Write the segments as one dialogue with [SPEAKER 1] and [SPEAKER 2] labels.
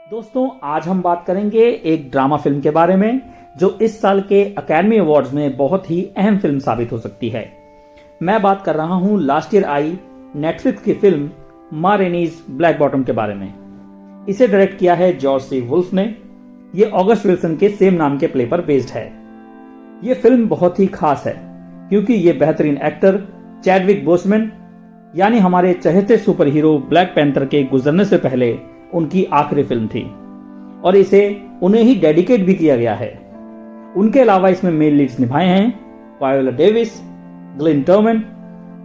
[SPEAKER 1] दोस्तों, आज हम बात करेंगे एक ड्रामा फिल्म के बारे में जो इस साल के अकेडमी अवार्ड्स में बहुत ही अहम फिल्म साबित हो सकती है। मैं बात कर रहा हूं लास्ट ईयर आई नेटफ्लिक्स की फिल्म मा रेनीज ब्लैक बॉटम के बारे में। इसे डायरेक्ट किया है जॉर्ज सी वुल्फ ने। ये ऑगस्ट विल्सन के सेम नाम के प्ले पर बेस्ड है। ये फिल्म बहुत ही खास है क्योंकि ये बेहतरीन एक्टर चैडविक बोसमैन यानी हमारे चहेते सुपर हीरो ब्लैक पैंथर के गुजरने से पहले उनकी आखिरी फिल्म थी और इसे उन्हें ही डेडिकेट भी किया गया है। उनके अलावा इसमें मेन लीड्स निभाए हैं voila Davis, Glenn Terman,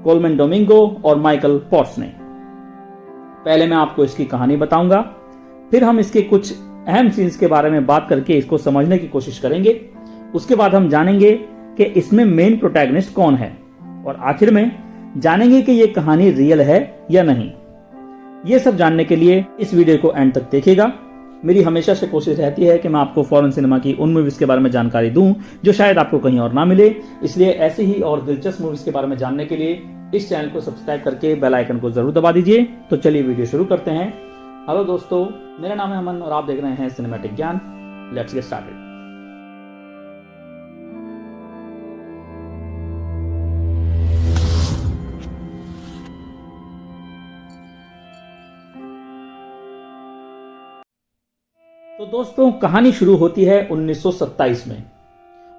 [SPEAKER 1] Colman Domingo और माइकल पॉट्स ने। पहले मैं आपको इसकी कहानी बताऊंगा, फिर हम इसके कुछ अहम सीन्स के बारे में बात करके इसको समझने की कोशिश करेंगे। उसके बाद हम जानेंगे कि इसमें मेन प्रोटैगनिस्ट कौन है और आखिर में जानेंगे कि यह कहानी रियल है या नहीं। ये सब जानने के लिए इस वीडियो को एंड तक देखिएगा। मेरी हमेशा से कोशिश रहती है कि मैं आपको फॉरेन सिनेमा की उन मूवीज के बारे में जानकारी दूं जो शायद आपको कहीं और ना मिले। इसलिए ऐसी ही और दिलचस्प मूवीज के बारे में जानने के लिए इस चैनल को सब्सक्राइब करके बेल आइकन को जरूर दबा दीजिए। तो चलिए वीडियो शुरू करते हैं। हेलो दोस्तों, मेरा नाम है अमन और आप देख रहे हैं सिनेमैटिक ज्ञान। Let's get started. तो दोस्तों, कहानी शुरू होती है 1927 में।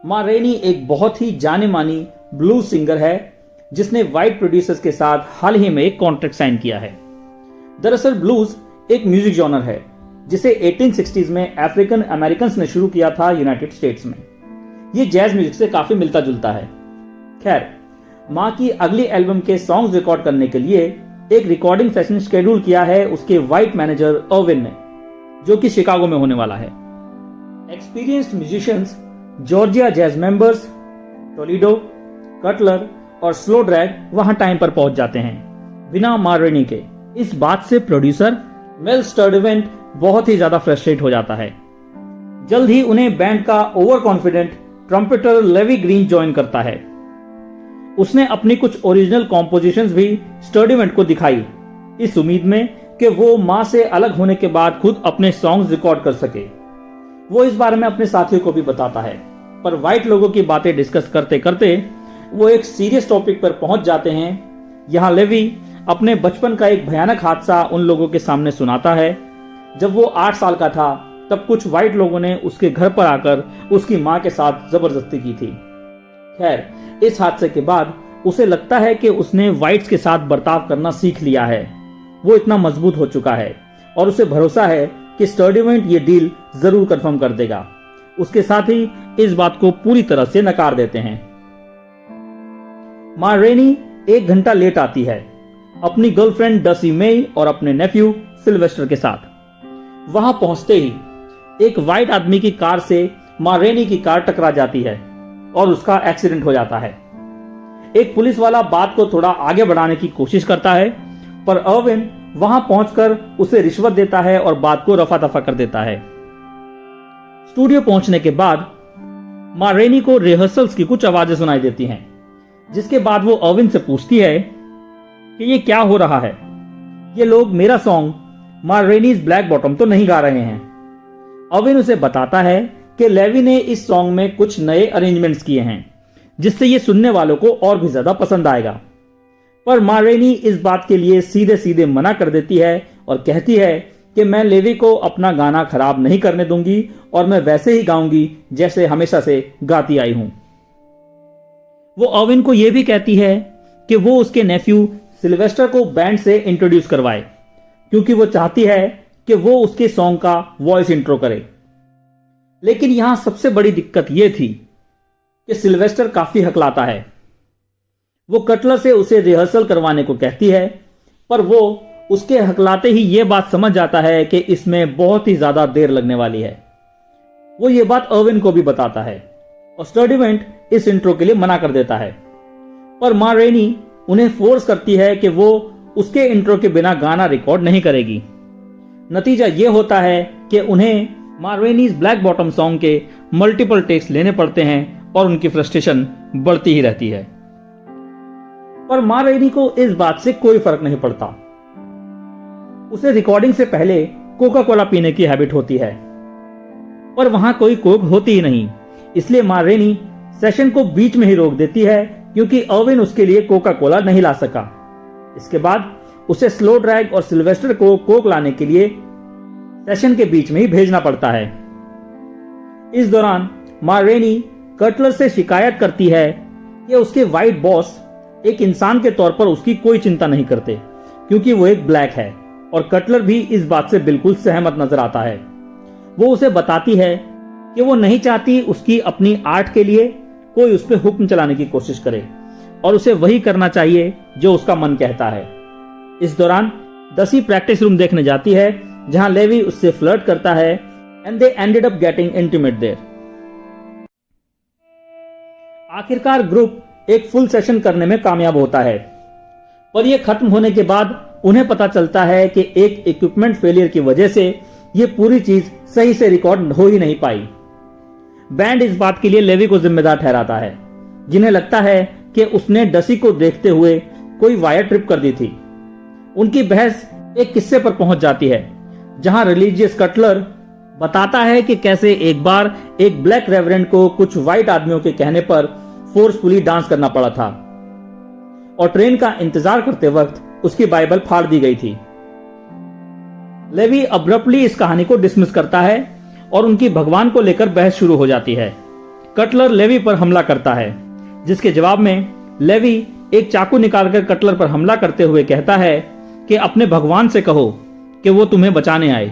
[SPEAKER 1] मा रेनी एक बहुत ही जाने मानी ब्लूज सिंगर है जिसने व्हाइट प्रोड्यूसर्स के साथ हाल ही में एक कॉन्ट्रैक्ट साइन किया है। दरअसल ब्लूज एक म्यूजिक जॉनर है जिसे 1860s में अफ्रीकन अमेरिकन्स ने शुरू किया था यूनाइटेड स्टेट्स में। यह जैज म्यूजिक से काफी मिलता जुलता है। खैर, माँ की अगली एल्बम के सॉन्ग्स रिकॉर्ड करने के लिए एक रिकॉर्डिंग सेशन शेड्यूल किया है उसके व्हाइट मैनेजर अर्विन ने, जो कि शिकागो में होने वाला है। Experienced musicians, Georgia jazz members, Toledo, Cutler और स्लो ड्रैग वहां टाइम पर पहुंच जाते हैं बिना मा रेनी के। इस बात से प्रोड्यूसर मेल स्टर्डवेंट बहुत ही ज्यादा फ्रस्ट्रेट हो जाता है। जल्द ही उन्हें बैंड का over confident trumpeter Levi Green join करता है। उसने अपनी कुछ ओरिजिनल कॉम्पोजिशंस भी स्टर्डवेंट को दिखाई, इस उम्मीद में कि वो माँ से अलग होने के बाद खुद अपने सॉन्ग्स रिकॉर्ड कर सके। वो इस बारे में अपने साथियों को भी बताता है, पर व्हाइट लोगों की बातें डिस्कस करते करते वो एक सीरियस टॉपिक पर पहुंच जाते हैं। यहाँ लेवी अपने बचपन का एक भयानक हादसा उन लोगों के सामने सुनाता है। जब वो 8 साल का था तब कुछ व्हाइट लोगों ने उसके घर पर आकर उसकी माँ के साथ जबरदस्ती की थी। खैर, इस हादसे के बाद उसे लगता है कि उसने व्हाइट्स के साथ बर्ताव करना सीख लिया है। वो इतना मजबूत हो चुका है और उसे भरोसा है कि स्टर्डवेंट ये डील जरूर कंफर्म कर देगा। उसके साथ ही इस बात को पूरी तरह से नकार देते हैं। मा रेनी 1 घंटा लेट आती है अपनी गर्लफ्रेंड डसी मे और अपने नेफ्यू सिल्वेस्टर के साथ। वहां पहुंचते ही एक व्हाइट आदमी की कार से मा रेनी की कार टकरा जाती है और उसका एक्सीडेंट हो जाता है। एक पुलिस वाला बात को थोड़ा आगे बढ़ाने की कोशिश करता है, पर अर्विन वहां पहुंचकर उसे रिश्वत देता है और बात को रफा दफा कर देता है। स्टूडियो पहुंचने के बाद मा रेनी को रिहर्सल्स की कुछ आवाजें सुनाई देती हैं, जिसके बाद वो अर्विन से पूछती है कि ये क्या हो रहा है। ये लोग मेरा सॉन्ग मा रेनीज ब्लैक बॉटम तो नहीं गा रहे हैं। अर्विन उसे बताता है कि लेवी ने इस सॉन्ग में कुछ नए अरेंजमेंट्स किए हैं जिससे ये सुनने वालों को और भी ज्यादा पसंद आएगा। पर मा रेनी इस बात के लिए सीधे सीधे मना कर देती है और कहती है कि मैं लेवी को अपना गाना खराब नहीं करने दूंगी और मैं वैसे ही गाऊंगी जैसे हमेशा से गाती आई हूं। वो अर्विन को यह भी कहती है कि वो उसके नेफ्यू सिल्वेस्टर को बैंड से इंट्रोड्यूस करवाए, क्योंकि वो चाहती है कि वो उसके सॉन्ग का वॉइस इंट्रो करे। लेकिन यहां सबसे बड़ी दिक्कत यह थी कि सिल्वेस्टर काफी हकलाता है। वो कटलर से उसे रिहर्सल करवाने को कहती है, पर वो उसके हकलाते ही ये बात समझ जाता है कि इसमें बहुत ही ज्यादा देर लगने वाली है। वो ये बात अर्विन को भी बताता है और स्टर्डवेंट इस इंट्रो के लिए मना कर देता है। पर मा रेनी उन्हें फोर्स करती है कि वो उसके इंट्रो के बिना गाना रिकॉर्ड नहीं करेगी। नतीजा ये होता है कि उन्हें मा रेनीज ब्लैक बॉटम सॉन्ग के मल्टीपल टेक्स लेने पड़ते हैं और उनकी फ्रस्ट्रेशन बढ़ती ही रहती है। पर मा रेनी को इस बात से कोई फर्क नहीं पड़ता। उसे रिकॉर्डिंग से पहले कोका कोला पीने की हैबिट होती है, पर वहां कोई कोक होती ही नहीं। इसलिए माँ रेनी सेशन को बीच में ही रोक देती है क्योंकि अर्विन उसके लिए कोका कोला नहीं ला सका। इसके बाद उसे स्लो ड्रैग और सिल्वेस्टर को कोक लाने के लिए सेशन के बीच में ही भेजना पड़ता है। इस दौरान माँ रेनी कटलर से शिकायत करती है कि उसके व्हाइट बॉस एक इंसान के तौर पर उसकी कोई चिंता नहीं करते क्योंकि वो एक ब्लैक है, और कटलर भी इस बात से बिल्कुल सहमत नजर आता है। वो उसे बताती है कि वो नहीं चाहती उसकी अपनी आर्ट के लिए कोई उस पर हुक्म चलाने की कोशिश करे और उसे वही करना चाहिए जो उसका मन कहता है। इस दौरान दसी प्रैक्टिस रूम देखने जाती है जहां लेवी उससे फ्लर्ट करता है and they ended up getting intimate there. आखिरकार ग्रुप एक फुल सेशन करने में कामयाब होता है, पर यह खत्म होने के बाद उन्हें पता चलता है कि एक इक्विपमेंट फेलियर की वजह से यह पूरी चीज सही से रिकॉर्ड हो ही नहीं पाई। बैंड इस बात के लिए लेवी को जिम्मेदार ठहराता है, जिन्हें लगता है कि उसने डसी को देखते हुए कोई वायर ट्रिप कर दी थी। उनकी बहस एक किस्से पर पहुंच जाती है जहां रिलीजियस कटलर बताता है कि कैसे एक बार एक ब्लैक रेवरेंड को कुछ व्हाइट आदमियों के कहने पर फोर्सफुली डांस करना पड़ा था और ट्रेन का इंतजार करते वक्त उसकी बाइबल फाड़ दी गई थी। लेवी अब्रप्टली इस कहानी को डिसमिस करता है और उनकी भगवान को लेकर बहस शुरू हो जाती है। कटलर लेवी पर हमला करता है, जिसके जवाब में लेवी एक चाकू निकालकर कटलर पर हमला करते हुए कहता है कि अपने भगवान से कहो कि वो तुम्हें बचाने आए।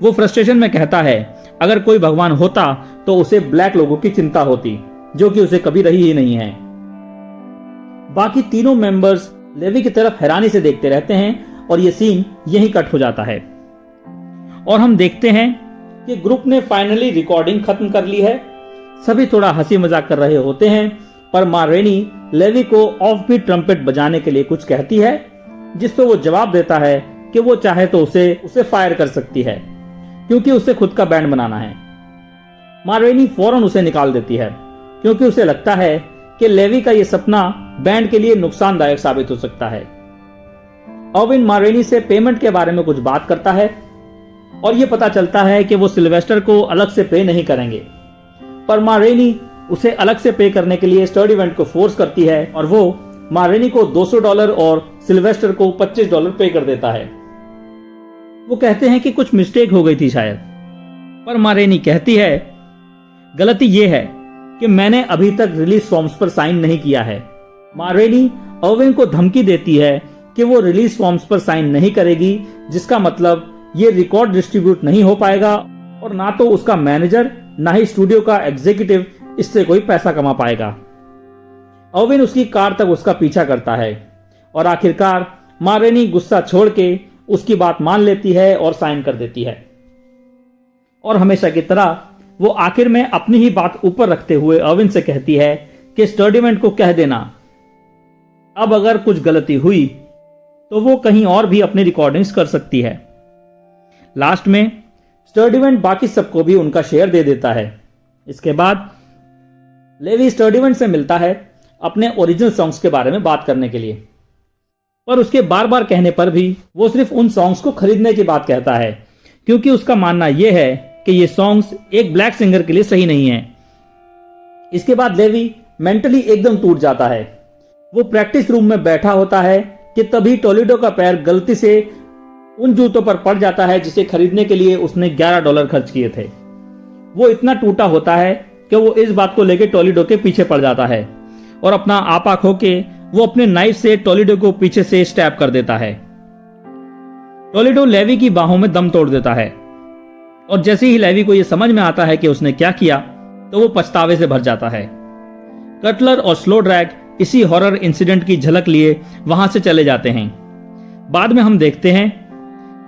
[SPEAKER 1] वो फ्रस्ट्रेशन में कहता है अगर कोई भगवान होता तो उसे ब्लैक लोगों की चिंता होती, जो कि उसे कभी रही ही नहीं है। बाकी तीनों मेंबर्स लेवी की तरफ हैरानी से देखते रहते हैं और ये सीन यहीं कट हो जाता है और हम देखते हैं कि ग्रुप ने फाइनली रिकॉर्डिंग खत्म कर ली है। सभी थोड़ा हंसी मजाक कर रहे होते हैं, पर माँ रेनी लेवी को ऑफ बीट ट्रम्पेट बजाने के लिए कुछ कहती है, जिस पर वो जवाब देता है कि वो चाहे तो उसे फायर कर सकती है क्योंकि उसे खुद का बैंड बनाना है। माँ रेनी फौरन उसे निकाल देती है क्योंकि उसे लगता है कि लेवी का ये सपना बैंड के लिए नुकसानदायक साबित हो सकता है। अर्विन माँ रेनी से पेमेंट के बारे में कुछ बात करता है और ये पता चलता है कि वो सिल्वेस्टर को अलग से पे नहीं करेंगे, पर माँ रेनी उसे अलग से पे करने के लिए स्टर्डीवेंट को फोर्स करती है और वो माँ रेनी को $200 और सिल्वेस्टर को $25 पे कर देता है। वो कहते हैं कि कुछ मिस्टेक हो गई थी शायद, पर माँ रेनी कहती है गलती ये है कि मैंने अभी तक रिलीज फॉर्म्स पर साइन नहीं किया है। माँ रेनी अर्विन को धमकी देती है कि वो रिलीज फॉर्म्स पर साइन नहीं करेगी, जिसका मतलब ये रिकॉर्ड डिस्ट्रीब्यूट नहीं हो पाएगा और ना तो उसका मैनेजर ना ही स्टूडियो का एग्जीक्यूटिव इससे कोई पैसा कमा पाएगा। अर्विन उसकी कार तक उसका पीछा करता है और आखिरकार माँ रेनी गुस्सा छोड़ के उसकी बात मान लेती है और साइन कर देती है। और हमेशा की तरह वो आखिर में अपनी ही बात ऊपर रखते हुए अर्विन से कहती है कि स्टर्डीवेंट को कह देना अब अगर कुछ गलती हुई तो वो कहीं और भी अपनी रिकॉर्डिंग्स कर सकती है। लास्ट में स्टर्डीवेंट बाकी सबको भी उनका शेयर दे देता है। इसके बाद लेवी स्टर्डीवेंट से मिलता है अपने ओरिजिनल सॉन्ग्स के बारे में बात करने के लिए, पर उसके बार बार कहने पर भी वो सिर्फ उन सॉन्ग्स को खरीदने की बात कहता है क्योंकि उसका मानना यह है कि ये सॉन्ग्स एक ब्लैक सिंगर के लिए सही नहीं है। इसके बाद लेवी मेंटली एकदम टूट जाता है। वो प्रैक्टिस रूम में बैठा होता है कि तभी टोलेडो का पैर गलती से उन जूतों पर पड़ जाता है जिसे खरीदने के लिए उसने $11 खर्च किए थे। वो इतना टूटा होता है कि वो इस बात को लेकर टोलेडो के पीछे पड़ जाता है और अपना आपा खो के वो अपने नाइफ से टोलेडो को पीछे से स्टैब कर देता है। टोलेडो लेवी की बाहों में दम तोड़ देता है और जैसे ही लेवी को यह समझ में आता है कि उसने क्या किया तो वो पछतावे से भर जाता है। कटलर और स्लो ड्रैग इसी हॉरर इंसिडेंट की झलक लिए वहां से चले जाते हैं। बाद में हम देखते हैं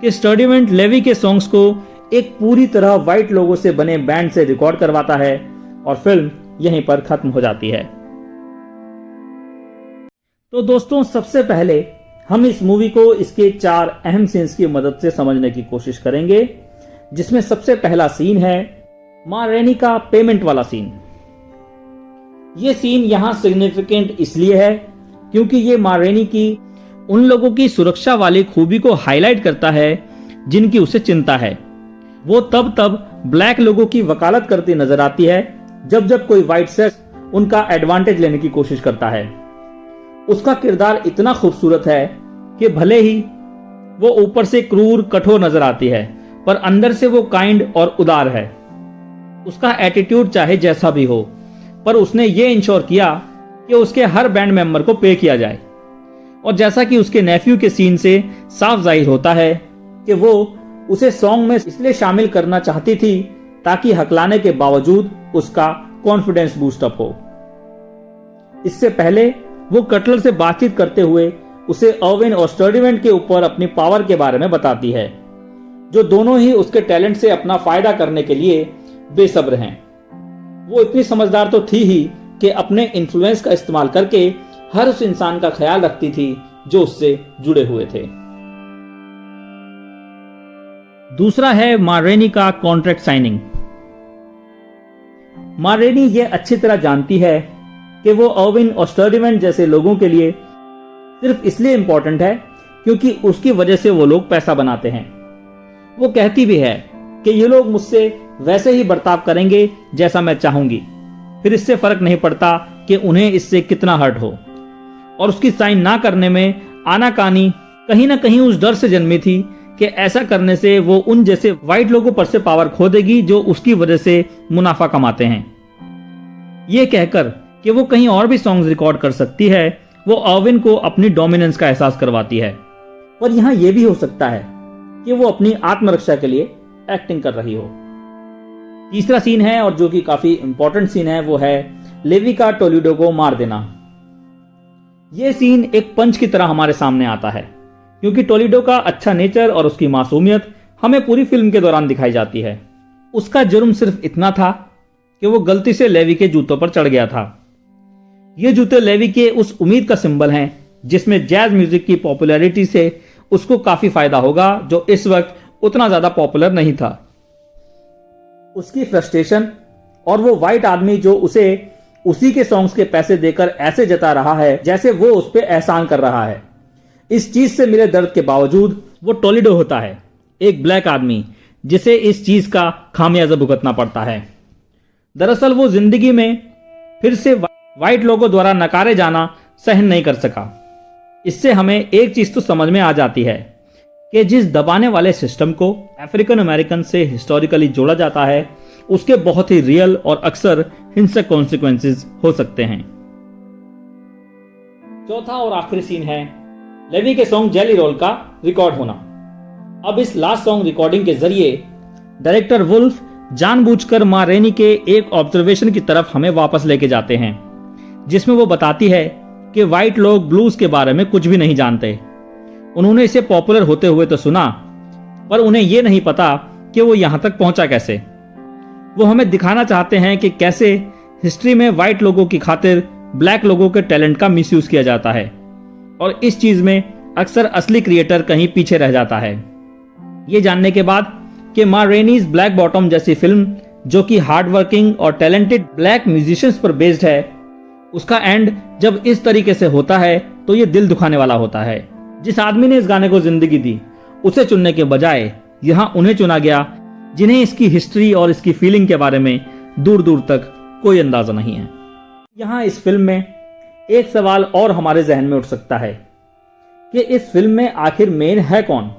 [SPEAKER 1] कि स्टर्डीवेंट लेवी के सॉन्ग्स को एक पूरी तरह व्हाइट लोगों से बने बैंड से रिकॉर्ड करवाता है और फिल्म यहीं पर खत्म हो जाती है। तो दोस्तों, सबसे पहले हम इस मूवी को इसके 4 अहम सीन्स की मदद से समझने की कोशिश करेंगे, जिसमें सबसे पहला सीन है माँ रेनी का पेमेंट वाला सीन। ये सीन यहां सिग्निफिकेंट इसलिए है क्योंकि ये माँ रेनी की उन लोगों की सुरक्षा वाली खूबी को हाईलाइट करता है जिनकी उसे चिंता है। वो तब तब ब्लैक लोगों की वकालत करती नजर आती है जब जब कोई व्हाइट शख्स उनका एडवांटेज लेने की कोशिश करता है। उसका किरदार इतना खूबसूरत है कि भले ही वो ऊपर से क्रूर कठोर नजर आती है, पर अंदर से वो काइंड और उदार है। उसका एटीट्यूड चाहे जैसा भी हो, पर उसने ये इंश्योर किया कि उसके हर बैंड मेंबर को पे किया जाए। और जैसा कि उसके नेफ्यू के सीन से साफ जाहिर होता है कि वो उसे सॉन्ग में इसलिए शामिल करना चाहती थी ताकि हकलाने के बावजूद उसका कॉन्फिडेंस बूस्ट अप हो। इससे पहले वो कटलर से बातचीत करते हुए उसे अर्विन और स्टर्डीवेंट के ऊपर अपनी पावर के बारे में बताती है, जो दोनों ही उसके टैलेंट से अपना फायदा करने के लिए बेसब्र हैं। वो इतनी समझदार तो थी ही कि अपने इन्फ्लुएंस का इस्तेमाल करके हर उस इंसान का ख्याल रखती थी जो उससे जुड़े हुए थे। दूसरा है मा रेनी का कॉन्ट्रैक्ट साइनिंग। मा रेनी ये अच्छी तरह जानती है कि वो अर्विन और स्टर्डीवेंट जैसे लोगों के लिए सिर्फ इसलिए इंपॉर्टेंट है क्योंकि उसकी वजह से वो लोग पैसा बनाते हैं। वो कहती भी है कि ये लोग मुझसे वैसे ही बर्ताव करेंगे जैसा मैं चाहूंगी, फिर इससे फर्क नहीं पड़ता कि उन्हें इससे कितना हर्ट हो। और उसकी साइन ना करने में आनाकानी कहीं ना कहीं उस डर से जन्मी थी कि ऐसा करने से वो उन जैसे व्हाइट लोगों पर से पावर खो देगी जो उसकी वजह से मुनाफा कमाते हैं। ये कहकर कि वो कहीं और भी सॉन्ग्स रिकॉर्ड कर सकती है, वो अर्विन को अपनी डोमिनेंस का एहसास करवाती है। पर यहां यह भी हो सकता है कि वो अपनी आत्मरक्षा के लिए एक्टिंग कर रही हो। तीसरा सीन है और जो कि काफी इंपॉर्टेंट सीन है, वो है लेवी का टोलेडो को मार देना। यह सीन एक पंच की तरह हमारे सामने आता है क्योंकि टोलेडो का अच्छा नेचर और उसकी मासूमियत हमें पूरी फिल्म के दौरान दिखाई जाती है। उसका जुर्म सिर्फ इतना था कि वो गलती से लेवी के जूतों पर चढ़ गया था। ये जूते लेवी के उस उम्मीद का सिंबल हैं जिसमें जैज म्यूजिक की पॉपुलैरिटी से उसको काफी फायदा होगा, जो इस वक्त उतना ज्यादा पॉपुलर नहीं था। उसकी फ्रस्ट्रेशन और वो व्हाइट आदमी जो उसे उसी के सॉन्ग्स के पैसे देकर ऐसे जता रहा है जैसे वो उस पर एहसान कर रहा है, इस चीज से मिले दर्द के बावजूद वो टोलेडो होता है, एक ब्लैक आदमी जिसे इस चीज का खामियाजा भुगतना पड़ता है। दरअसल वो जिंदगी में फिर से व्हाइट लोगों द्वारा नकारे जाना सहन नहीं कर सका। इससे हमें एक चीज तो समझ में आ जाती है कि जिस दबाने वाले सिस्टम को अफ्रीकन अमेरिकन से हिस्टोरिकली जोड़ा जाता है उसके बहुत ही रियल और अक्सर हिंसक कॉन्सिक्वेंसेस हो सकते हैं। चौथा और आखिरी सीन है लेवी के सॉन्ग जेली रोल का रिकॉर्ड होना। अब इस लास्ट सॉन्ग रिकॉर्डिंग के जरिए डायरेक्टर वुल्फ जानबूझकर मा रेनी के एक ऑब्जर्वेशन की तरफ हमें वापस लेके जाते हैं, जिसमें वो बताती है कि व्हाइट लोग ब्लूज के बारे में कुछ भी नहीं जानते। उन्होंने इसे पॉपुलर होते हुए तो सुना, पर उन्हें यह नहीं पता कि वो यहां तक पहुंचा कैसे। वो हमें दिखाना चाहते हैं कि कैसे हिस्ट्री में व्हाइट लोगों की खातिर ब्लैक लोगों के टैलेंट का मिसयूज किया जाता है, और इस चीज में अक्सर असली क्रिएटर कहीं पीछे रह जाता है। ये जानने के बाद कि मा रेनीज ब्लैक बॉटम जैसी फिल्म, जो कि हार्ड वर्किंग और टैलेंटेड ब्लैक म्यूजिशियंस पर बेस्ड है, उसका एंड जब इस तरीके से होता है तो ये दिल दुखाने वाला होता है। जिस आदमी ने इस गाने को जिंदगी दी, उसे चुनने के बजाय यहां उन्हें चुना गया जिन्हें इसकी हिस्ट्री और इसकी फीलिंग के बारे में दूर दूर तक कोई अंदाजा नहीं है। यहां इस फिल्म में एक सवाल और हमारे जहन में उठ सकता है कि इस फिल्म में आखिर मेन है कौन,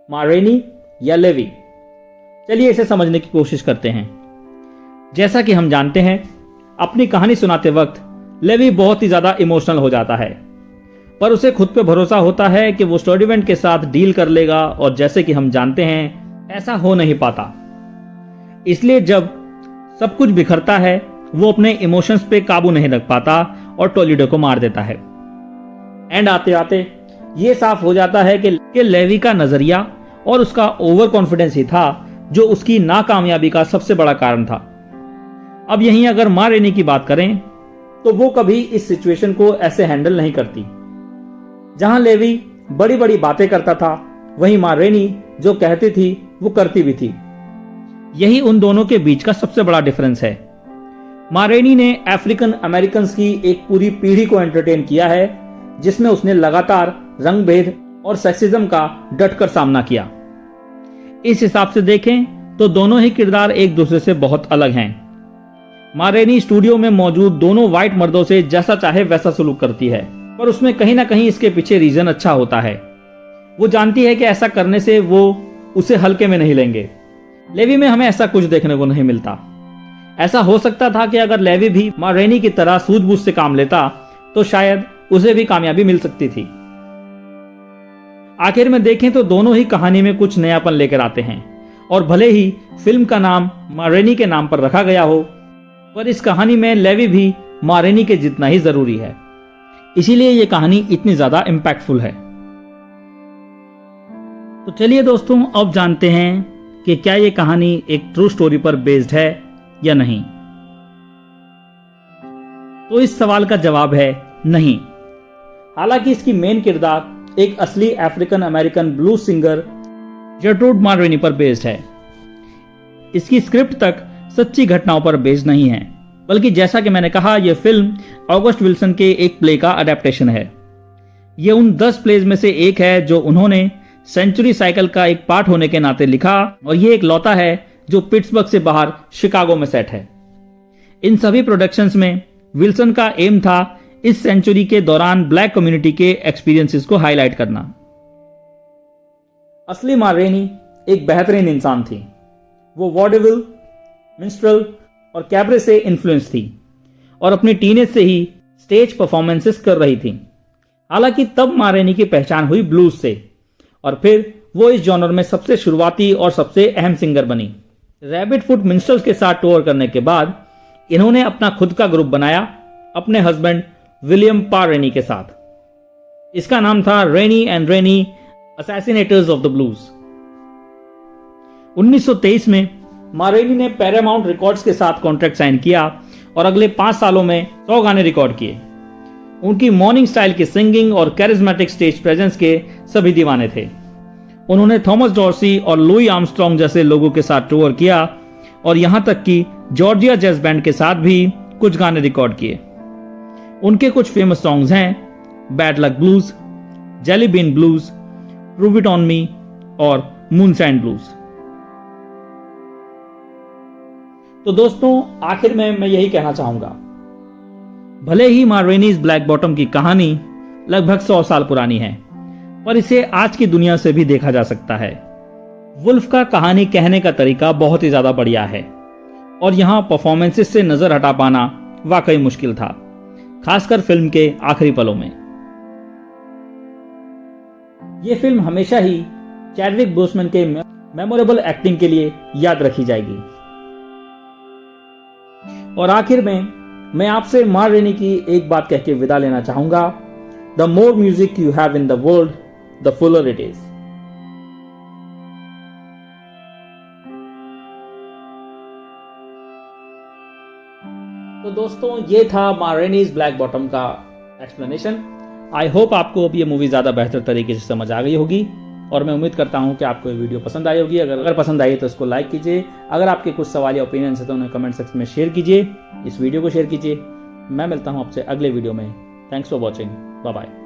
[SPEAKER 1] मा रेनी या लेवी? चलिए इसे समझने की कोशिश करते हैं। जैसा कि हम जानते हैं, अपनी कहानी सुनाते वक्त लेवी बहुत ही ज्यादा इमोशनल हो जाता है, पर उसे खुद पे भरोसा होता है कि वो स्टर्डीवेंट के साथ डील कर लेगा, और जैसे कि हम जानते हैं ऐसा हो नहीं पाता। इसलिए जब सब कुछ बिखरता है वो अपने इमोशंस पे काबू नहीं रख पाता और टोलेडो को मार देता है। एंड आते आते ये साफ हो जाता है कि लेवी का नजरिया और उसका ओवर कॉन्फिडेंस ही था जो उसकी नाकामयाबी का सबसे बड़ा कारण था। अब यहीं अगर मा रेनी की बात करें तो वो कभी इस सिचुएशन को ऐसे हैंडल नहीं करती। जहां लेवी बड़ी बड़ी बातें करता था, वहीं मा रेनी जो कहती थी वो करती भी थी। यही उन दोनों के बीच का सबसे बड़ा डिफरेंस है। मा रेनी ने अफ्रीकन अमेरिकन की एक पूरी पीढ़ी को एंटरटेन किया है, जिसमें उसने लगातार रंग भेद और सेक्सिज्म का डटकर सामना किया, इस हिसाब से देखें तो दोनों ही किरदार एक दूसरे से बहुत अलग हैं। मा रेनी स्टूडियो में मौजूद दोनों व्हाइट मर्दों से जैसा चाहे वैसा सलूक करती है, पर उसमें कहीं ना कहीं इसके पीछे रीजन अच्छा होता है। वो जानती है कि ऐसा करने से वो उसे हल्के में नहीं लेंगे। लेवी में हमें ऐसा कुछ देखने को नहीं मिलता। ऐसा हो सकता था कि अगर लेवी भी मा रेनी की तरह सूझबूझ से काम लेता तो शायद उसे भी कामयाबी मिल सकती थी। आखिर में देखें तो दोनों ही कहानी में कुछ नयापन लेकर आते हैं, और भले ही फिल्म का नाम मा रेनी के नाम पर रखा गया हो, पर इस कहानी में लेवी भी मा रेनी के जितना ही जरूरी है। इसीलिए यह कहानी इतनी ज्यादा इंपैक्टफुल है। तो चलिए दोस्तों, अब जानते हैं कि क्या यह कहानी एक ट्रू स्टोरी पर बेस्ड है या नहीं। तो इस सवाल का जवाब है नहीं। हालांकि इसकी मेन किरदार एक असली African American blues singer Gertrude मा रेनी पर बेस्ड है। इसकी स्क्रिप्ट तक सच्ची घटनाओं पर बेस्ड नहीं है, बल्कि जैसा कि मैंने कहा, यह फिल्म ऑगस्ट विल्सन के एक प्ले का अडेप्टेशन है। यह उन 10 प्लेज में से एक है जो उन्होंने सेंचुरी साइकिल का एक पार्ट होने के नाते लिखा, और यह एक लौता है जो पिट्सबर्ग से बाहर शिकागो में सेट है। इन सभी प्रोडक्शंस में विल्सन का एम था इस सेंचुरी के दौरान ब्लैक कम्युनिटी के एक्सपीरियंसेस को हाईलाइट करना। असली मा रेनी एक बेहतरीन इंसान थी। वो वॉडेविल, मिन्स्ट्रेल और कैबरे से इन्फ्लुएंस थी और अपनी टीनेज से ही स्टेज परफॉर्मेंसेस कर रही थी। हालांकि तब मा रेनी की पहचान हुई ब्लूज से, और फिर वो इस जॉनर में सबसे शुरुआती और सबसे अहम सिंगर बनी। रैबिट फुट मिन्स्ट्रेल्स के साथ टूर करने के बाद इन्होंने अपना खुद का ग्रुप बनाया अपने हस्बैंड विलियम पा रेनी के साथ। इसका नाम था Rainey and Rainey assassinators of the blues. 1923 में मा रेनी ने पैरामाउंट रिकॉर्ड्स के साथ कॉन्ट्रैक्ट साइन किया और अगले 5 सालों में 100 गाने रिकॉर्ड किए। उनकी मॉर्निंग स्टाइल की सिंगिंग और कैरिज्मेटिक स्टेज प्रेजेंस के सभी दीवाने थे। उन्होंने थॉमस डॉर्सी और लुई आर्मस्ट्रॉन्ग जैसे लोगों के साथ टूर किया और यहां तक कि जॉर्जिया जैज बैंड के साथ भी कुछ गाने रिकॉर्ड किए। उनके कुछ फेमस सॉन्ग्स हैं bad luck blues, jelly bean blues, prove it on me और मूनशाइन ब्लूज। तो दोस्तों, आखिर में मैं यही कहना चाहूंगा, भले ही मा रेनीज ब्लैक बॉटम की कहानी लगभग 100 साल पुरानी है, पर इसे आज की दुनिया से भी देखा जा सकता है। वुल्फ का कहानी कहने का तरीका बहुत ही ज्यादा बढ़िया है, और यहां परफॉर्मेंसेस से नजर हटा पाना वाकई मुश्किल था, खासकर फिल्म के आखिरी पलों में। यह फिल्म हमेशा ही चैडविक बोसमैन के मेमोरेबल एक्टिंग के लिए याद रखी जाएगी। और आखिर में मैं आपसे मा रेनी की एक बात कह के विदा लेना चाहूंगा, the more music you have in the world, the Fuller it is. तो दोस्तों, ये था मा रेनीज ब्लैक बॉटम का एक्सप्लेनेशन। आई होप आपको अब ये मूवी ज्यादा बेहतर तरीके से समझ आ गई होगी, और मैं उम्मीद करता हूं कि आपको ये वीडियो पसंद आई होगी। अगर पसंद आई तो इसको लाइक कीजिए। अगर आपके कुछ सवाल या ओपिनियन है तो उन्हें कमेंट सेक्शन में शेयर कीजिए। इस वीडियो को शेयर कीजिए। मैं मिलता हूं आपसे अगले वीडियो में। Thanks for watching. Bye bye.